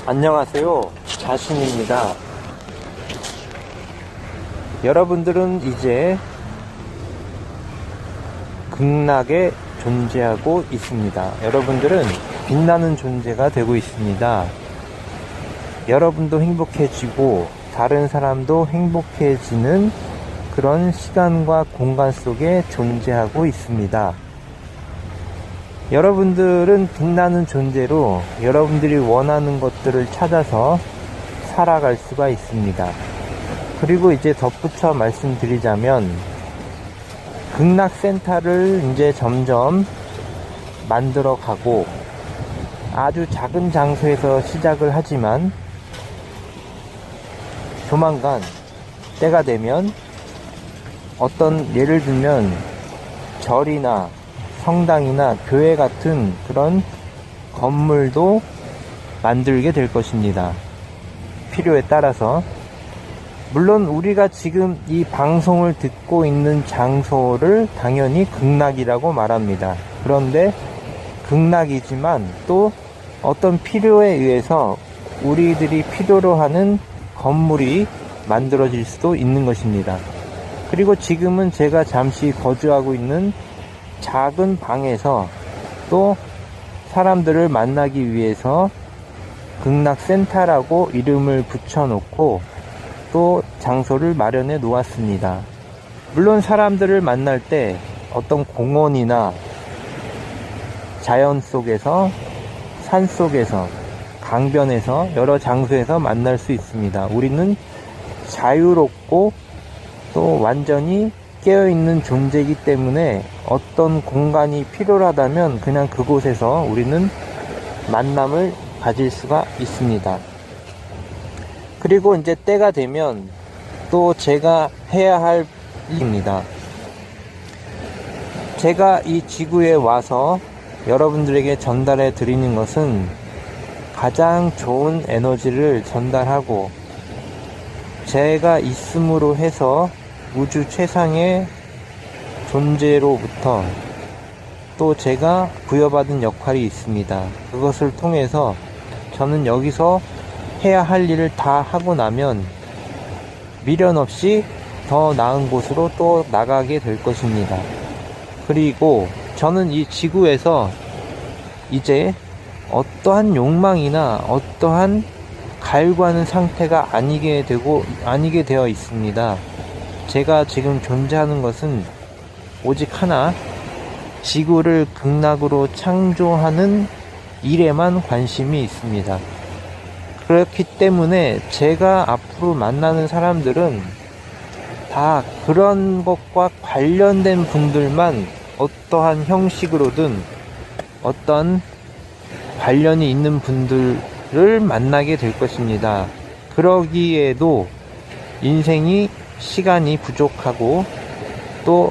안녕하세요. 자신입니다. 여러분들은 이제 극락에 존재하고 있습니다. 여러분들은 빛나는 존재가 되고 있습니다. 여러분도 행복해지고 다른 사람도 행복해지는 그런 시간과 공간 속에 존재하고 있습니다. 여러분들은 빛나는 존재로 여러분들이 원하는 것들을 찾아서 살아갈 수가 있습니다. 그리고 이제 덧붙여 말씀드리자면 극락센터를 이제 점점 만들어 가고 아주 작은 장소에서 시작을 하지만 조만간 때가 되면 어떤 예를 들면 절이나 성당이나 교회 같은 그런 건물도 만들게 될 것입니다. 필요에 따라서. 물론 우리가 지금 이 방송을 듣고 있는 장소를 당연히 극락이라고 말합니다. 그런데 극락이지만 또 어떤 필요에 의해서 우리들이 필요로 하는 건물이 만들어질 수도 있는 것입니다. 그리고 지금은 제가 잠시 거주하고 있는 작은 방에서 또 사람들을 만나기 위해서 극락센터라고 이름을 붙여놓고 또 장소를 마련해 놓았습니다. 물론 사람들을 만날 때 어떤 공원이나 자연 속에서, 산 속에서, 강변에서 여러 장소에서 만날 수 있습니다. 우리는 자유롭고 또 완전히 깨어있는 존재이기 때문에 어떤 공간이 필요하다면 그냥 그곳에서 우리는 만남을 가질 수가 있습니다. 그리고 이제 때가 되면 또 제가 해야 할 일입니다. 제가 이 지구에 와서 여러분들에게 전달해 드리는 것은 가장 좋은 에너지를 전달하고 제가 있음으로 해서 우주 최상의 존재로부터 또 제가 부여받은 역할이 있습니다. 그것을 통해서 저는 여기서 해야 할 일을 다 하고 나면 미련 없이 더 나은 곳으로 또 나가게 될 것입니다. 그리고 저는 이 지구에서 이제 어떠한 욕망이나 어떠한 갈구하는 상태가 아니게 되어 있습니다. 제가 지금 존재하는 것은 오직 하나, 지구를 극락으로 창조하는 일에만 관심이 있습니다. 그렇기 때문에 제가 앞으로 만나는 사람들은 다 그런 것과 관련된 분들만 어떠한 형식으로든 어떤 관련이 있는 분들을 만나게 될 것입니다. 그러기에도 인생이 시간이 부족하고 또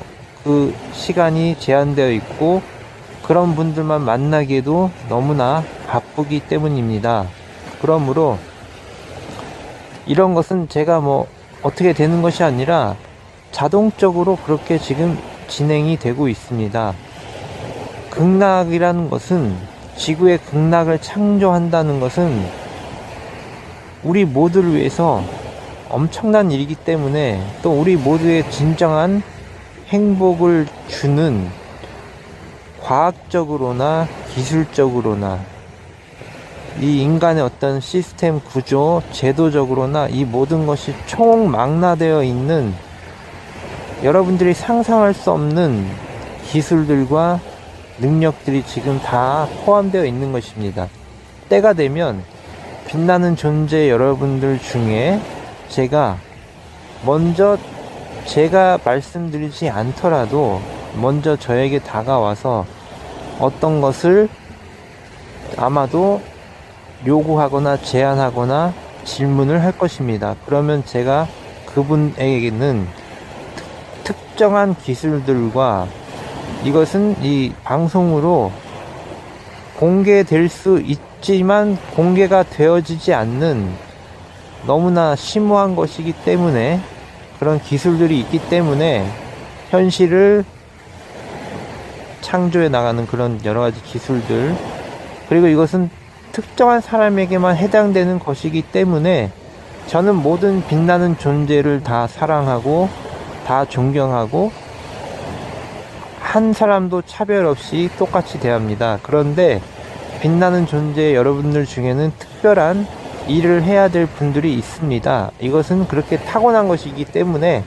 그 시간이 제한되어 있고 그런 분들만 만나기에도 너무나 바쁘기 때문입니다. 그러므로 이런 것은 제가 어떻게 되는 것이 아니라 자동적으로 그렇게 지금 진행이 되고 있습니다. 극락이라는 것은, 지구의 극락을 창조한다는 것은 우리 모두를 위해서 엄청난 일이기 때문에 또 우리 모두의 진정한 행복을 주는 과학적으로나 기술적으로나 이 인간의 어떤 시스템 구조, 제도적으로나 이 모든 것이 총망라되어 있는 여러분들이 상상할 수 없는 기술들과 능력들이 지금 다 포함되어 있는 것입니다. 때가 되면 빛나는 존재 여러분들 중에 제가 말씀드리지 않더라도 먼저 저에게 다가와서 어떤 것을 아마도 요구하거나 제안하거나 질문을 할 것입니다. 그러면 제가 그분에게는 특정한 기술들과 이것은 이 방송으로 공개될 수 있지만 공개가 되어지지 않는 너무나 심오한 것이기 때문에 그런 기술들이 있기 때문에 현실을 창조해 나가는 그런 여러 가지 기술들, 그리고 이것은 특정한 사람에게만 해당되는 것이기 때문에 저는 모든 빛나는 존재를 다 사랑하고 다 존경하고 한 사람도 차별 없이 똑같이 대합니다. 그런데 빛나는 존재 여러분들 중에는 특별한 일을 해야 될 분들이 있습니다. 이것은 그렇게 타고난 것이기 때문에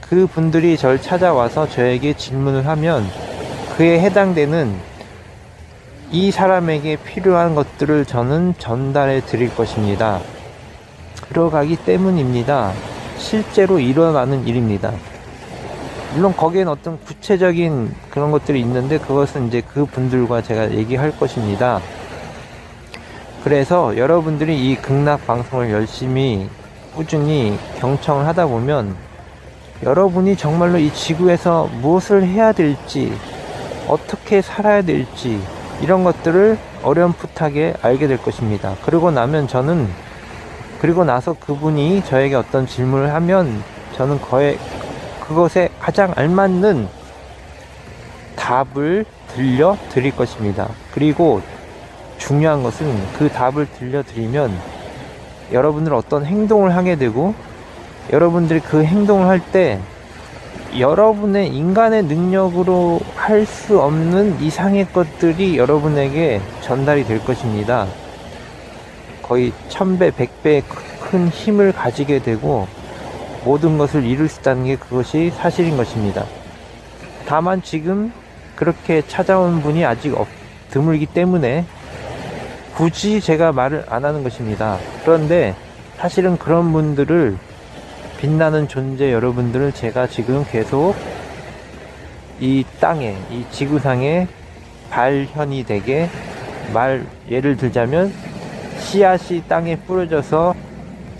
그 분들이 절 찾아와서 저에게 질문을 하면 그에 해당되는 이 사람에게 필요한 것들을 저는 전달해 드릴 것입니다. 그러가기 때문입니다. 실제로 일어나는 일입니다. 물론 거기엔 어떤 구체적인 그런 것들이 있는데 그것은 이제 그 분들과 제가 얘기할 것입니다. 그래서 여러분들이 이 극락 방송을 열심히 꾸준히 경청을 하다 보면 여러분이 정말로 이 지구에서 무엇을 해야 될지 어떻게 살아야 될지 이런 것들을 어렴풋하게 알게 될 것입니다. 그리고 나서 그분이 저에게 어떤 질문을 하면 저는 그것에 가장 알맞는 답을 들려드릴 것입니다. 그리고 중요한 것은 그 답을 들려드리면 여러분들 어떤 행동을 하게 되고 여러분들이 그 행동을 할 때 여러분의 인간의 능력으로 할 수 없는 이상의 것들이 여러분에게 전달이 될 것입니다. 거의 1000배, 100배의 큰 힘을 가지게 되고 모든 것을 이룰 수 있다는 게 그것이 사실인 것입니다. 다만 지금 그렇게 찾아온 분이 아직 드물기 때문에 굳이 제가 말을 안 하는 것입니다. 그런데 사실은 그런 분들을 빛나는 존재 여러분들을 제가 지금 계속 이 땅에, 이 지구상에 발현이 되게 예를 들자면 씨앗이 땅에 뿌려져서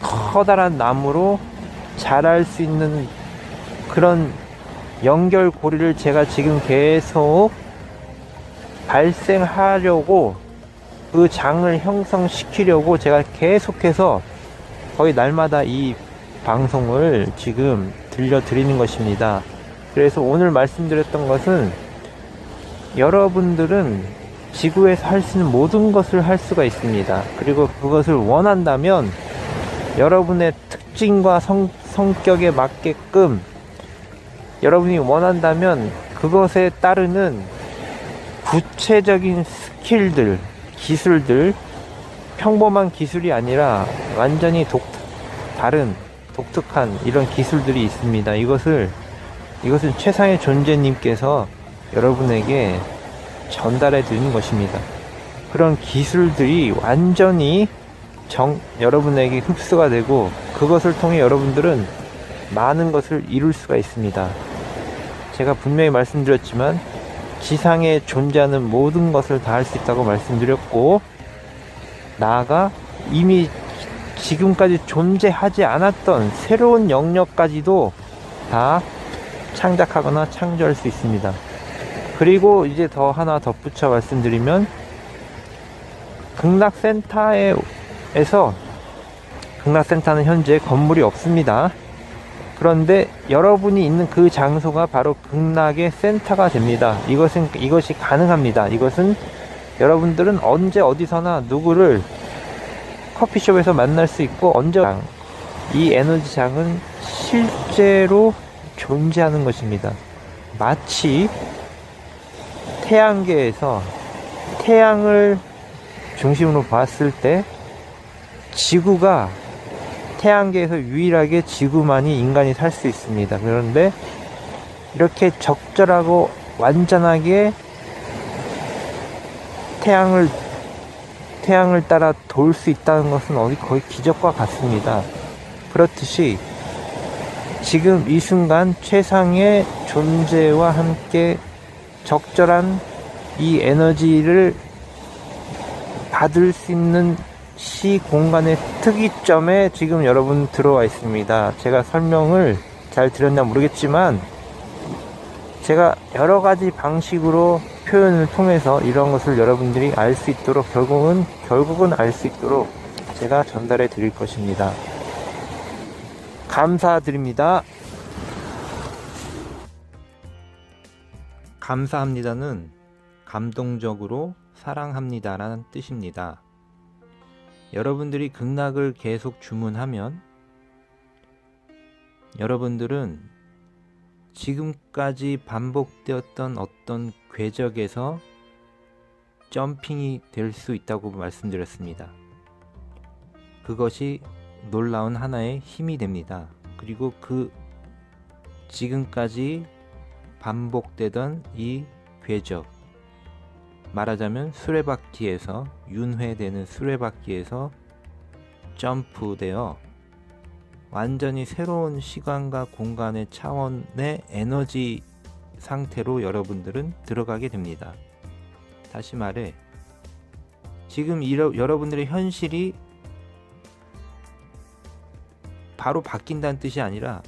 커다란 나무로 자랄 수 있는 그런 연결고리를 제가 지금 계속 발생하려고 그 장을 형성시키려고 제가 계속해서 거의 날마다 이 방송을 지금 들려드리는 것입니다. 그래서 오늘 말씀드렸던 것은 여러분들은 지구에서 할 수 있는 모든 것을 할 수가 있습니다. 그리고 그것을 원한다면 여러분의 특징과 성격에 맞게끔 여러분이 원한다면 그것에 따르는 구체적인 스킬들, 기술들, 평범한 기술이 아니라 완전히 다른 독특한 이런 기술들이 있습니다. 이것은 최상의 존재님께서 여러분에게 전달해 드리는 것입니다. 그런 기술들이 완전히 여러분에게 흡수가 되고 그것을 통해 여러분들은 많은 것을 이룰 수가 있습니다. 제가 분명히 말씀드렸지만 지상에 존재하는 모든 것을 다 할 수 있다고 말씀드렸고 나아가 이미 지금까지 존재하지 않았던 새로운 영역까지도 다 창작하거나 창조할 수 있습니다. 그리고 이제 더 하나 덧붙여 말씀드리면 극락센터는 현재 건물이 없습니다. 그런데 여러분이 있는 그 장소가 바로 극락의 센터가 됩니다. 이것이 가능합니다. 이것은 여러분들은 언제 어디서나 누구를 커피숍에서 만날 수 있고 이 에너지장은 실제로 존재하는 것입니다. 마치 태양계에서 태양을 중심으로 봤을 때 지구가 태양계에서 유일하게 지구만이 인간이 살 수 있습니다. 그런데 이렇게 적절하고 완전하게 태양을 따라 돌 수 있다는 것은 거의 기적과 같습니다. 그렇듯이 지금 이 순간 최상의 존재와 함께 적절한 이 에너지를 받을 수 있는 시공간의 특이점에 지금 여러분 들어와 있습니다. 제가 설명을 잘 드렸나 모르겠지만 제가 여러 가지 방식으로 표현을 통해서 이런 것을 여러분들이 알 수 있도록 결국은 알 수 있도록 제가 전달해 드릴 것입니다. 감사드립니다. 감사합니다는 감동적으로 사랑합니다라는 뜻입니다. 여러분들이 극락을 계속 주문하면 여러분들은 지금까지 반복되었던 어떤 궤적에서 점핑이 될 수 있다고 말씀드렸습니다. 그것이 놀라운 하나의 힘이 됩니다. 그리고 그 지금까지 반복되던 이 궤적, 말하자면 수레바퀴에서, 윤회되는 수레바퀴에서 점프되어 완전히 새로운 시간과 공간의 차원의 에너지 상태로 여러분들은 들어가게 됩니다. 다시 말해, 지금 여러분들의 현실이 바로 바뀐다는 뜻이 아니라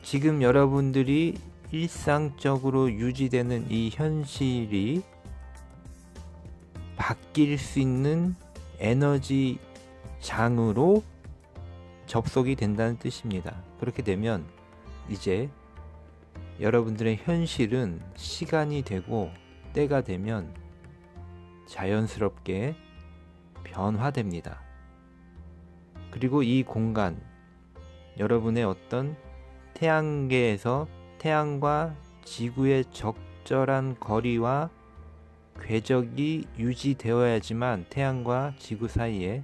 지금 여러분들이 일상적으로 유지되는 이 현실이 바뀔 수 있는 에너지 장으로 접속이 된다는 뜻입니다. 그렇게 되면 이제 여러분들의 현실은 시간이 되고 때가 되면 자연스럽게 변화됩니다. 그리고 이 공간, 여러분의 어떤 태양계에서 태양과 지구의 적절한 거리와 궤적이 유지되어야지만 태양과 지구 사이에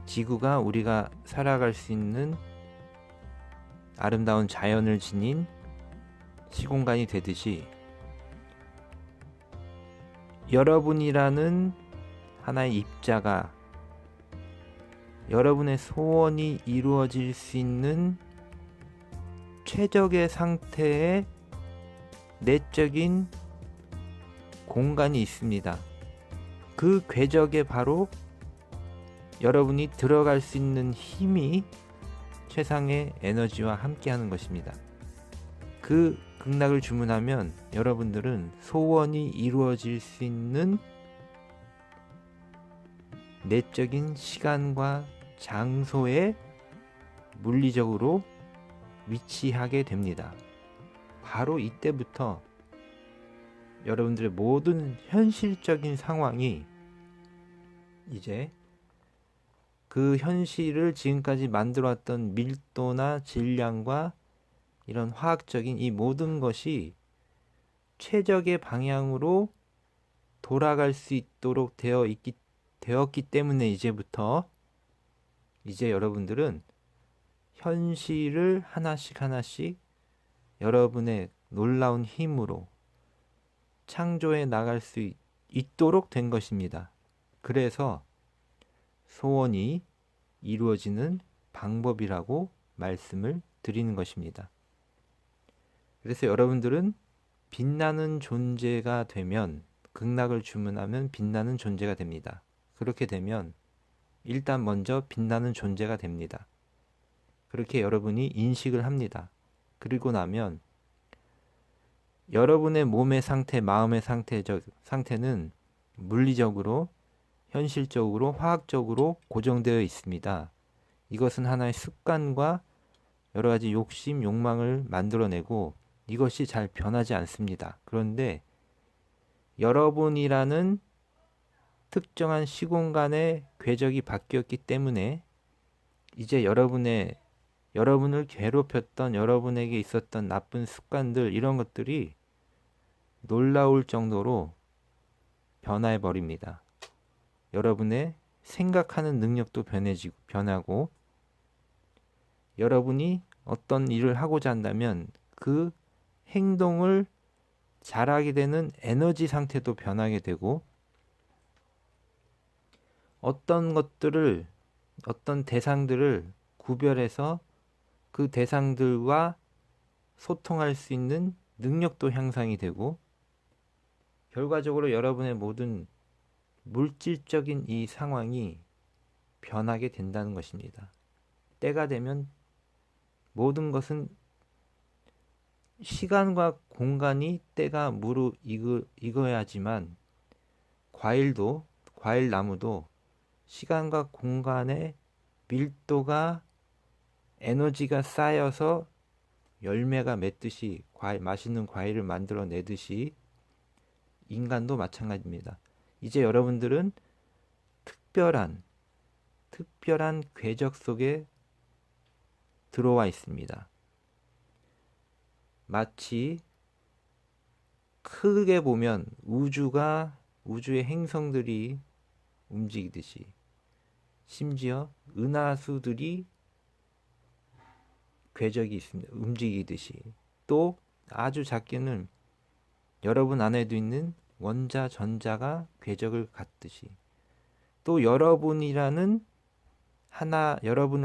지구가 우리가 살아갈 수 있는 아름다운 자연을 지닌 시공간이 되듯이 여러분이라는 하나의 입자가 여러분의 소원이 이루어질 수 있는 최적의 상태의 내적인 공간이 있습니다. 그 궤적에 바로 여러분이 들어갈 수 있는 힘이 최상의 에너지와 함께 하는 것입니다. 그 극락을 주문하면 여러분들은 소원이 이루어질 수 있는 내적인 시간과 장소에 물리적으로 위치하게 됩니다. 바로 이때부터 여러분들의 모든 현실적인 상황이 이제 그 현실을 지금까지 만들어왔던 밀도나 질량과 이런 화학적인 이 모든 것이 최적의 방향으로 돌아갈 수 있도록 되었기 때문에 이제부터 이제 여러분들은 현실을 하나씩 여러분의 놀라운 힘으로 창조해 나갈 수 있도록 된 것입니다. 그래서 소원이 이루어지는 방법이라고 말씀을 드리는 것입니다. 그래서 여러분들은 빛나는 존재가 되면, 극락을 주문하면 빛나는 존재가 됩니다. 그렇게 되면 일단 먼저 빛나는 존재가 됩니다. 그렇게 여러분이 인식을 합니다. 그리고 나면 여러분의 몸의 상태, 마음의 상태는 물리적으로, 현실적으로, 화학적으로 고정되어 있습니다. 이것은 하나의 습관과 여러 가지 욕심, 욕망을 만들어내고 이것이 잘 변하지 않습니다. 그런데 여러분이라는 특정한 시공간의 궤적이 바뀌었기 때문에 이제 여러분을 괴롭혔던, 여러분에게 있었던 나쁜 습관들, 이런 것들이 놀라울 정도로 변화해 버립니다. 여러분의 생각하는 능력도 변하고, 여러분이 어떤 일을 하고자 한다면 그 행동을 잘하게 되는 에너지 상태도 변하게 되고, 어떤 대상들을 구별해서 그 대상들과 소통할 수 있는 능력도 향상이 되고, 결과적으로 여러분의 모든 물질적인 이 상황이 변하게 된다는 것입니다. 때가 되면 모든 것은 시간과 공간이 때가 무르익어야지만 과일나무도 시간과 공간의 밀도가, 에너지가 쌓여서 열매가 맺듯이 맛있는 과일을 만들어내듯이 인간도 마찬가지입니다. 이제 여러분들은 특별한 특별한 궤적 속에 들어와 있습니다. 마치 크게 보면 우주의 행성들이 움직이듯이, 심지어 은하수들이 궤적이 있습니다. 움직이듯이, 또 아주 작게는 여러분 안에도 있는 원자, 전자가 궤적을 갖듯이, 또 여러분을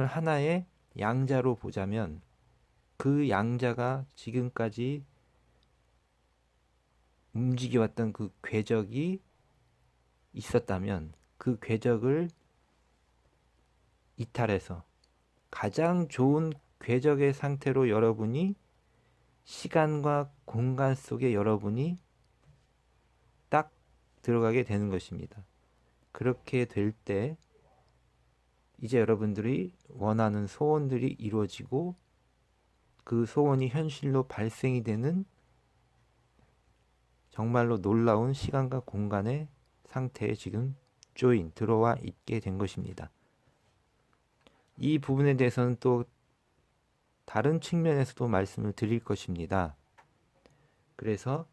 하나의 양자로 보자면 그 양자가 지금까지 움직여왔던 그 궤적이 있었다면 그 궤적을 이탈해서 가장 좋은 궤적의 상태로 여러분이 시간과 공간 속에 여러분이 딱 들어가게 되는 것입니다. 그렇게 될 때 이제 여러분들이 원하는 소원들이 이루어지고 그 소원이 현실로 발생이 되는 정말로 놀라운 시간과 공간의 상태에 지금 들어와 있게 된 것입니다. 이 부분에 대해서는 또 다른 측면에서도 말씀을 드릴 것입니다. 그래서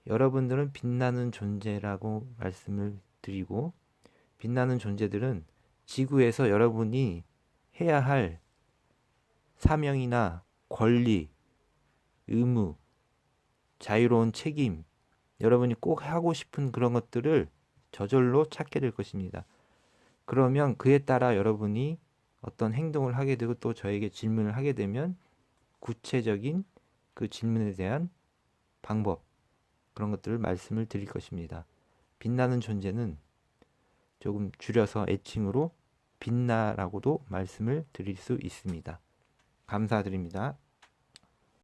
여러분들은 빛나는 존재라고 말씀을 드리고, 빛나는 존재들은 지구에서 여러분이 해야 할 사명이나 권리, 의무, 자유로운 책임, 여러분이 꼭 하고 싶은 그런 것들을 저절로 찾게 될 것입니다. 그러면 그에 따라 여러분이 어떤 행동을 하게 되고 또 저에게 질문을 하게 되면 구체적인 그 질문에 대한 방법, 그런 것들을 말씀을 드릴 것입니다. 빛나는 존재는 조금 줄여서 애칭으로 빛나라고도 말씀을 드릴 수 있습니다. 감사드립니다.